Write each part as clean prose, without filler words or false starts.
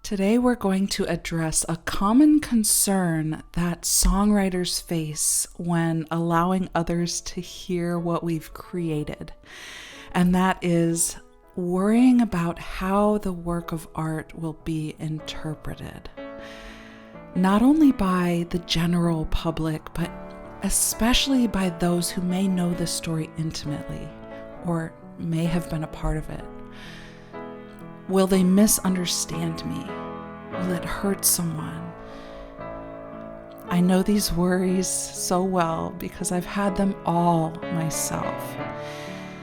Today we're going to address a common concern that songwriters face when allowing others to hear what we've created, and that is worrying about how the work of art will be interpreted, not only by the general public, but especially by those who may know the story intimately or may have been a part of it. Will they misunderstand me? Will it hurt someone? I know these worries so well because I've had them all myself,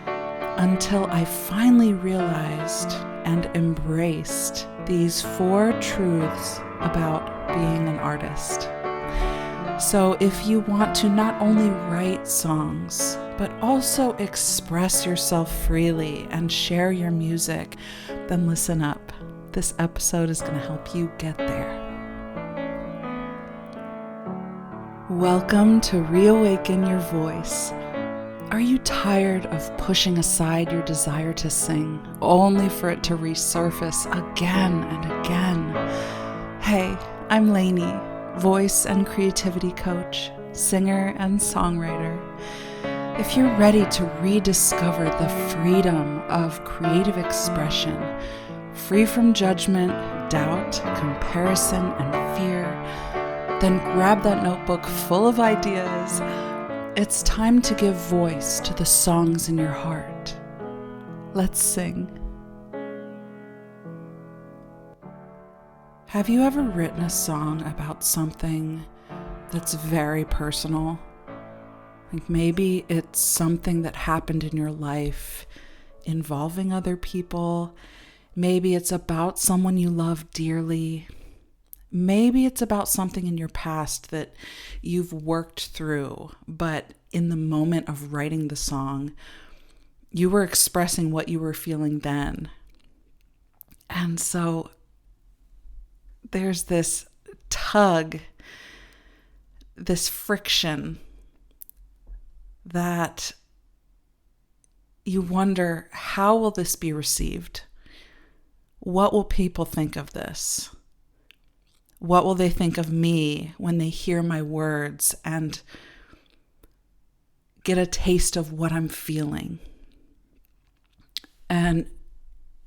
until I finally realized and embraced these 4 truths about being an artist. So if you want to not only write songs, but also express yourself freely and share your music, then listen up. This episode is going to help you get there. Welcome to Reawaken Your Voice. Are you tired of pushing aside your desire to sing, only for it to resurface again and again? Hey, I'm Lainey, voice and creativity coach, singer and songwriter. If you're ready to rediscover the freedom of creative expression, free from judgment, doubt, comparison, and fear, then grab that notebook full of ideas. It's time to give voice to the songs in your heart. Let's sing. Have you ever written a song about something that's very personal? Like maybe it's something that happened in your life involving other people. Maybe it's about someone you love dearly. Maybe it's about something in your past that you've worked through, but in the moment of writing the song, you were expressing what you were feeling then. And so there's this tug, this friction that you wonder, how will this be received? What will people think of this? What will they think of me when they hear my words and get a taste of what I'm feeling? And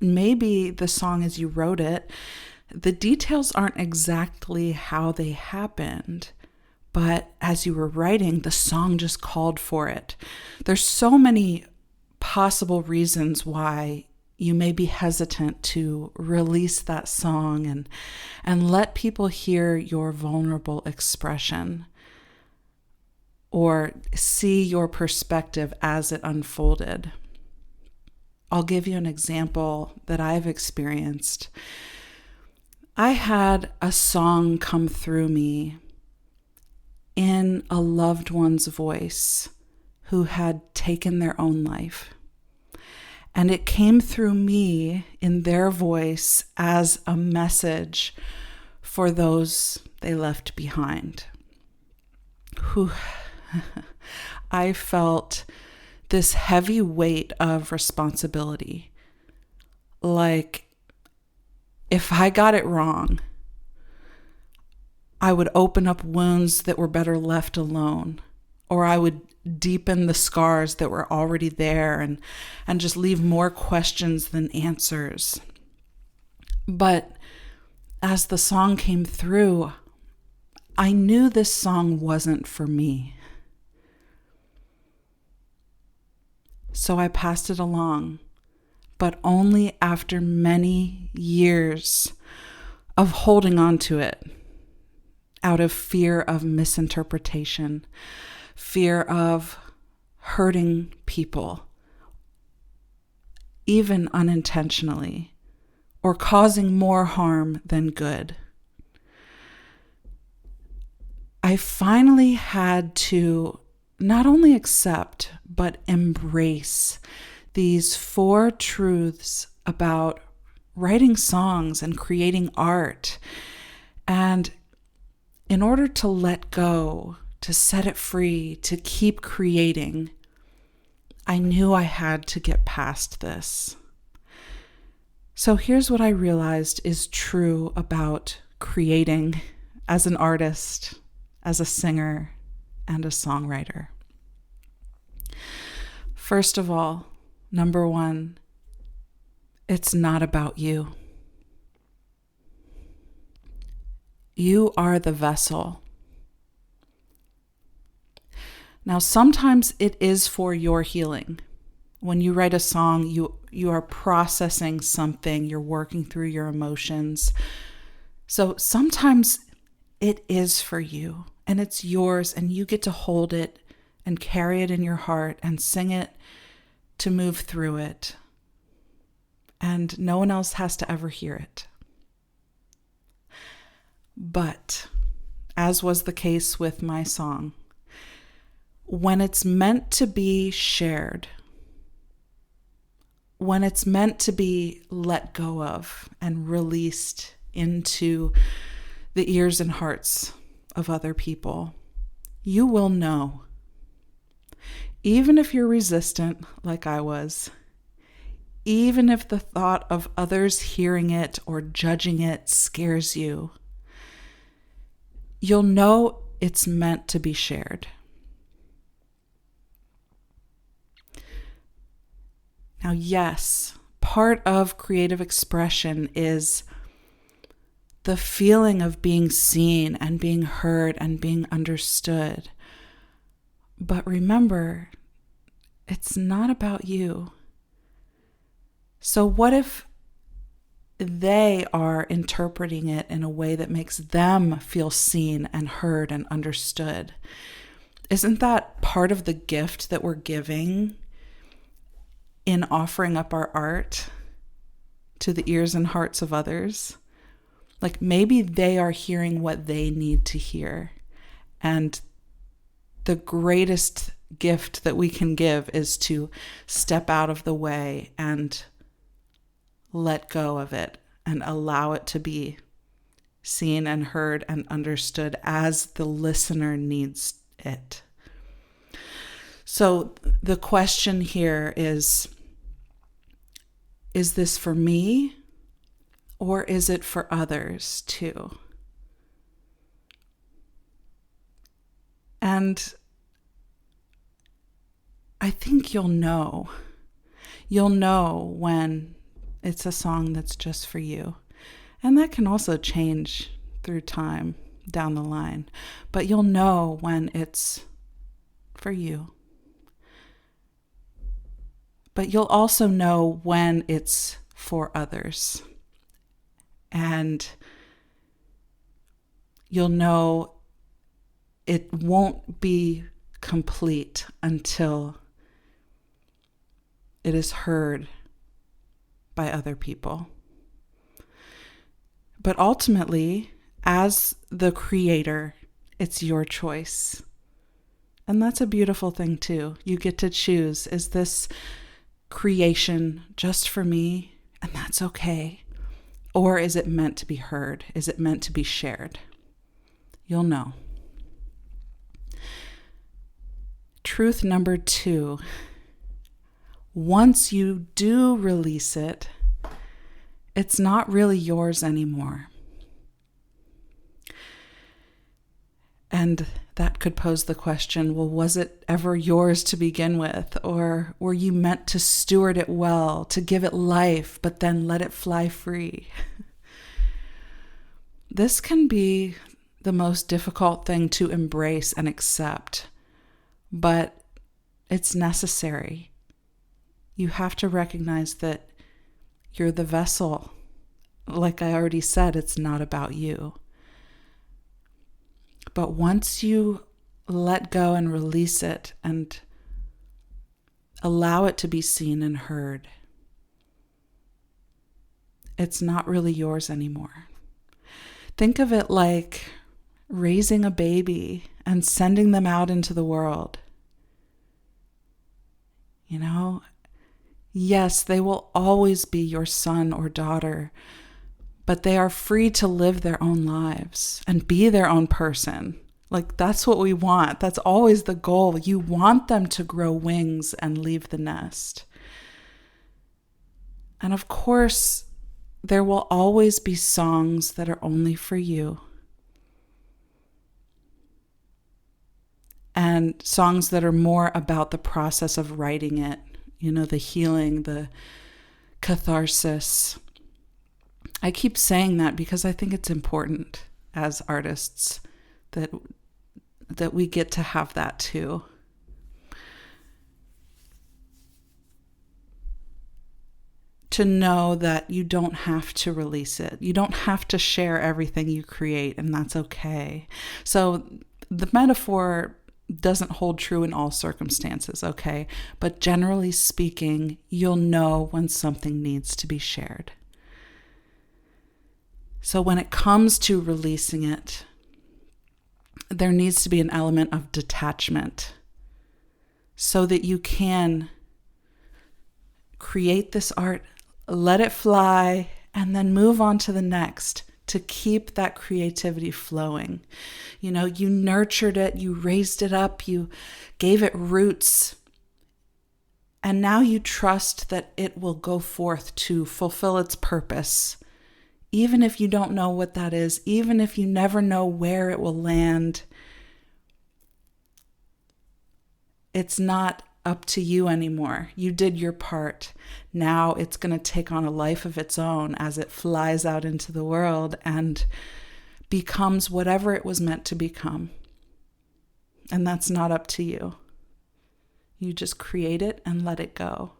maybe the song as you wrote it, the details aren't exactly how they happened, but as you were writing, the song just called for it. There's so many possible reasons why you may be hesitant to release that song and let people hear your vulnerable expression or see your perspective as it unfolded. I'll give you an example that I've experienced. I had a song come through me in a loved one's voice who had taken their own life. And it came through me in their voice as a message for those they left behind. I felt this heavy weight of responsibility. Like, if I got it wrong, I would open up wounds that were better left alone, or I would deepen the scars that were already there and just leave more questions than answers. But as the song came through, I knew this song wasn't for me. So I passed it along, but only after many years of holding on to it out of fear of misinterpretation, fear of hurting people, even unintentionally, or causing more harm than good. I finally had to not only accept, but embrace these 4 truths about writing songs and creating art. And in order to let go, to set it free, to keep creating, I knew I had to get past this. So here's what I realized is true about creating as an artist, as a singer, and a songwriter. First of all, number one, it's not about you. You are the vessel. Now, sometimes it is for your healing. When you write a song, you are processing something, you're working through your emotions. So sometimes it is for you and it's yours, and you get to hold it and carry it in your heart and sing it to move through it. And no one else has to ever hear it. But, as was the case with my song, when it's meant to be shared, when it's meant to be let go of and released into the ears and hearts of other people, you will know. Even if you're resistant, like I was, even if the thought of others hearing it or judging it scares you, you'll know it's meant to be shared. Now, yes, part of creative expression is the feeling of being seen and being heard and being understood. But remember, it's not about you. So what if they are interpreting it in a way that makes them feel seen and heard and understood? Isn't that part of the gift that we're giving in offering up our art to the ears and hearts of others? Like, maybe they are hearing what they need to hear. And the greatest gift that we can give is to step out of the way and let go of it and allow it to be seen and heard and understood as the listener needs it. So the question here is this for me, or is it for others too? And I think you'll know. You'll know when it's a song that's just for you. And that can also change through time down the line. But you'll know when it's for you. But you'll also know when it's for others. And you'll know it won't be complete until it is heard by other people. But ultimately, as the creator, it's your choice. And that's a beautiful thing too. You get to choose, is this creation just for me? And that's okay. Or is it meant to be heard? Is it meant to be shared? You'll know. Truth number 2. Once you do release it, it's not really yours anymore. And that could pose the question, well, was it ever yours to begin with? Or were you meant to steward it well, to give it life, but then let it fly free? This can be the most difficult thing to embrace and accept, but it's necessary. You have to recognize that you're the vessel. Like I already said, it's not about you. But once you let go and release it and allow it to be seen and heard, it's not really yours anymore. Think of it like raising a baby and sending them out into the world. You know, yes, they will always be your son or daughter, but they are free to live their own lives and be their own person. Like, that's what we want. That's always the goal. You want them to grow wings and leave the nest. And of course, there will always be songs that are only for you, and songs that are more about the process of writing it, the healing, the catharsis. I keep saying that because I think it's important as artists that we get to have that too. To know that you don't have to release it. You don't have to share everything you create, and that's okay. So the metaphor doesn't hold true in all circumstances, okay? But generally speaking, you'll know when something needs to be shared. So when it comes to releasing it, there needs to be an element of detachment so that you can create this art, let it fly, and then move on to the next to keep that creativity flowing. You nurtured it, you raised it up, you gave it roots, and now you trust that it will go forth to fulfill its purpose. Even if you don't know what that is, even if you never know where it will land, it's not up to you anymore. You did your part. Now it's going to take on a life of its own as it flies out into the world and becomes whatever it was meant to become. And that's not up to you. You just create it and let it go.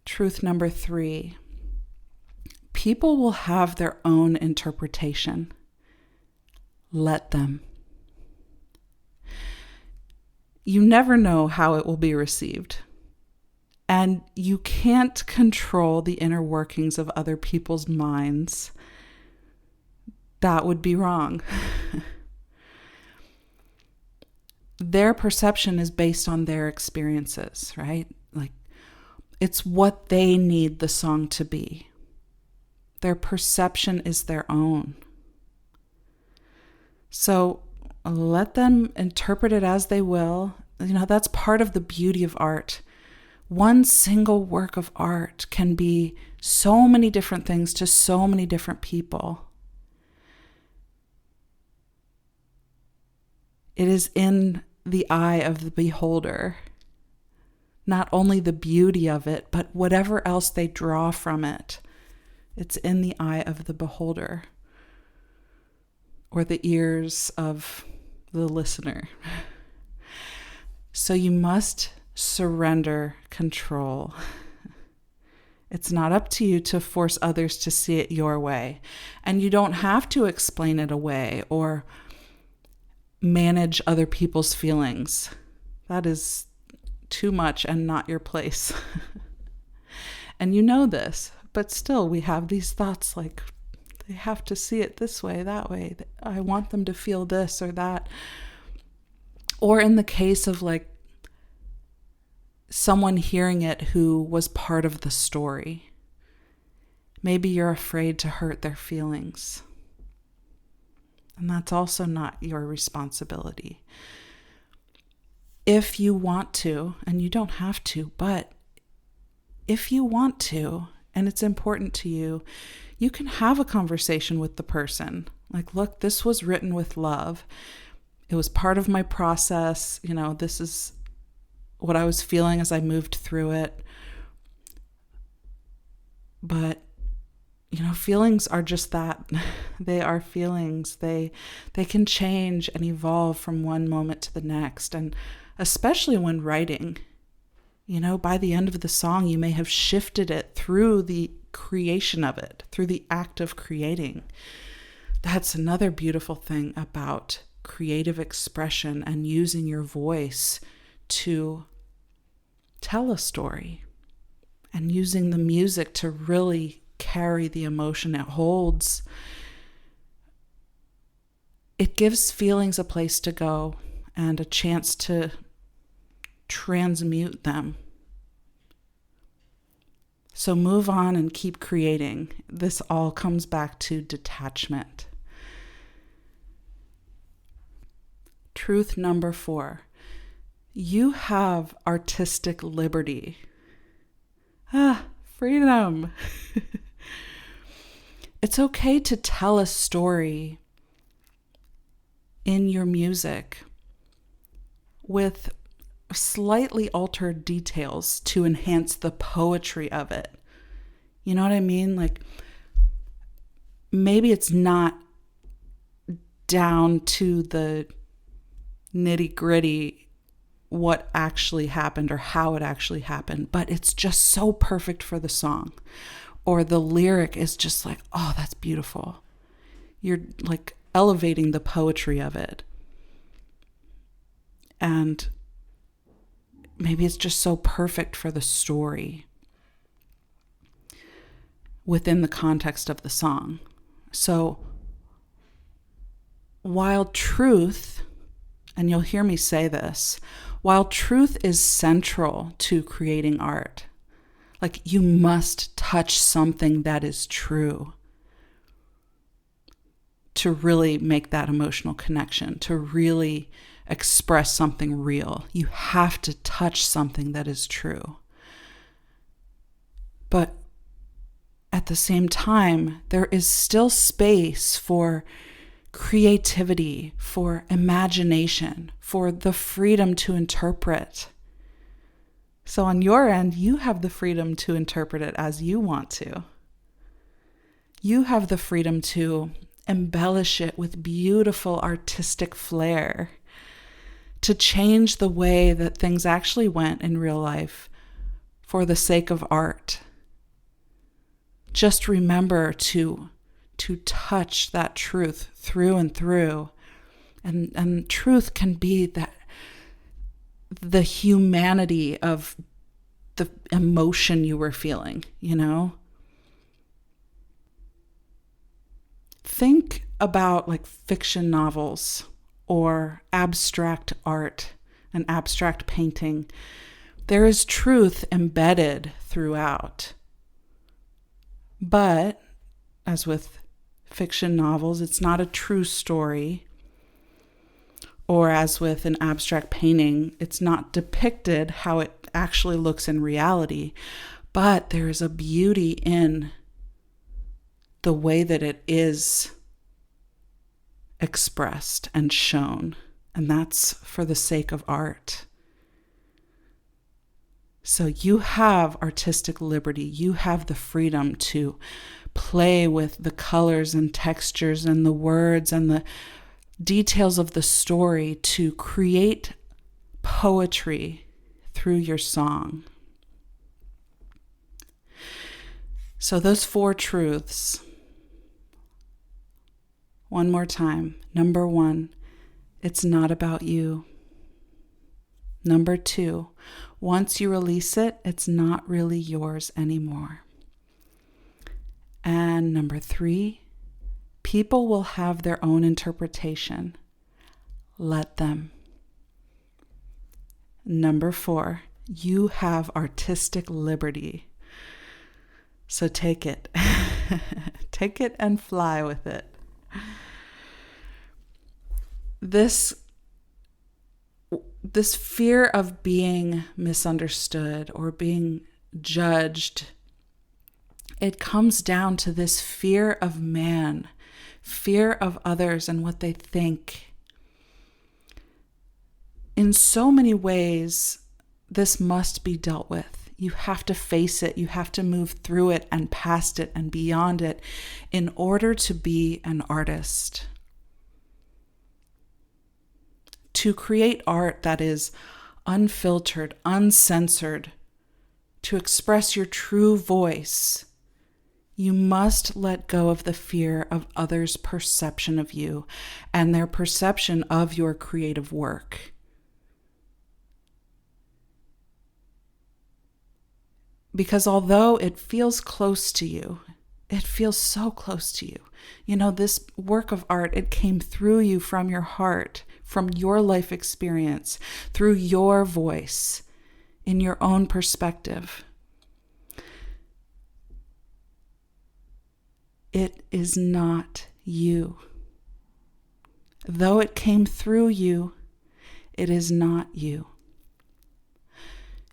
Truth number 3. People will have their own interpretation. Let them. You never know how it will be received. And you can't control the inner workings of other people's minds. That would be wrong. Their perception is based on their experiences, right? Like, it's what they need the song to be. Their perception is their own. So let them interpret it as they will. That's part of the beauty of art. One single work of art can be so many different things to so many different people. It is in the eye of the beholder. Not only the beauty of it, but whatever else they draw from it. It's in the eye of the beholder, or the ears of the listener. So you must surrender control. It's not up to you to force others to see it your way. And you don't have to explain it away or manage other people's feelings. That is too much and not your place. And you know this, but still we have these thoughts like, they have to see it this way, that way. I want them to feel this or that. Or in the case of like someone hearing it who was part of the story, maybe you're afraid to hurt their feelings. And that's also not your responsibility. If you want to, and you don't have to, but if you want to, and it's important to you, you can have a conversation with the person. Like, look, this was written with love. It was part of my process. This is what I was feeling as I moved through it. But, feelings are just that. They are feelings. They can change and evolve from one moment to the next. And especially when writing, by the end of the song, you may have shifted it through the creation of it, through the act of creating. That's another beautiful thing about creative expression and using your voice to tell a story, and using the music to really carry the emotion it holds. It gives feelings a place to go and a chance to transmute them. So move on and keep creating. This all comes back to detachment. Truth number 4. You have artistic liberty. Freedom. It's okay to tell a story in your music with slightly altered details to enhance the poetry of it. You know what I mean? Like, maybe it's not down to the nitty-gritty what actually happened or how it actually happened, but it's just so perfect for the song. Or the lyric is just like, oh, that's beautiful. You're like elevating the poetry of it. And maybe it's just so perfect for the story within the context of the song. So while truth, and you'll hear me say this, while truth is central to creating art, like you must touch something that is true to really make that emotional connection, to really express something real. You have to touch something that is true. But at the same time, there is still space for creativity, for imagination, for the freedom to interpret. So on your end, you have the freedom to interpret it as you want to. You have the freedom to embellish it with beautiful artistic flair, to change the way that things actually went in real life for the sake of art. Just remember to touch that truth through and through. And truth can be that the humanity of the emotion you were feeling, you know? Think about like fiction novels or abstract art and abstract painting. There is truth embedded throughout. But as with fiction novels, it's not a true story. Or as with an abstract painting, it's not depicted how it actually looks in reality. But there is a beauty in the way that it is expressed and shown. And that's for the sake of art. So you have artistic liberty. You have the freedom to play with the colors and textures and the words and the details of the story to create poetry through your song. So those 4 truths, one more time. Number 1, it's not about you. Number 2, once you release it, it's not really yours anymore. And number 3, people will have their own interpretation. Let them. Number 4, you have artistic liberty. So take it. Take it and fly with it. This fear of being misunderstood or being judged, it comes down to this fear of man, fear of others and what they think. In so many ways, this must be dealt with. You have to face it. You have to move through it and past it and beyond it in order to be an artist. To create art that is unfiltered, uncensored, to express your true voice, you must let go of the fear of others' perception of you and their perception of your creative work. Because although it feels close to you, it feels so close to you. You know, this work of art, it came through you from your heart, from your life experience, through your voice, in your own perspective. It is not you. Though it came through you, it is not you.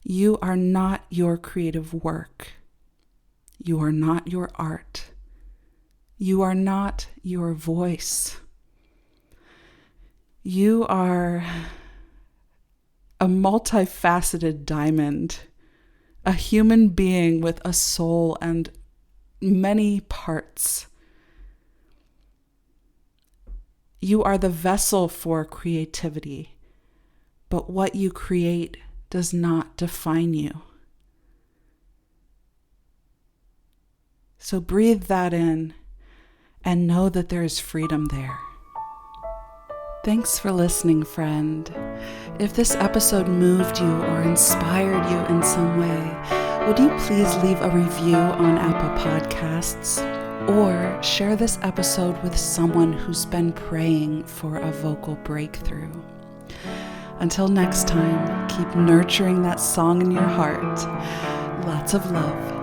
You are not your creative work. You are not your art. You are not your voice. You are a multifaceted diamond, a human being with a soul and many parts. You are the vessel for creativity, but what you create does not define you. So breathe that in and know that there is freedom there. Thanks for listening, friend. If this episode moved you or inspired you in some way, would you please leave a review on Apple Podcasts or share this episode with someone who's been praying for a vocal breakthrough? Until next time, keep nurturing that song in your heart. Lots of love.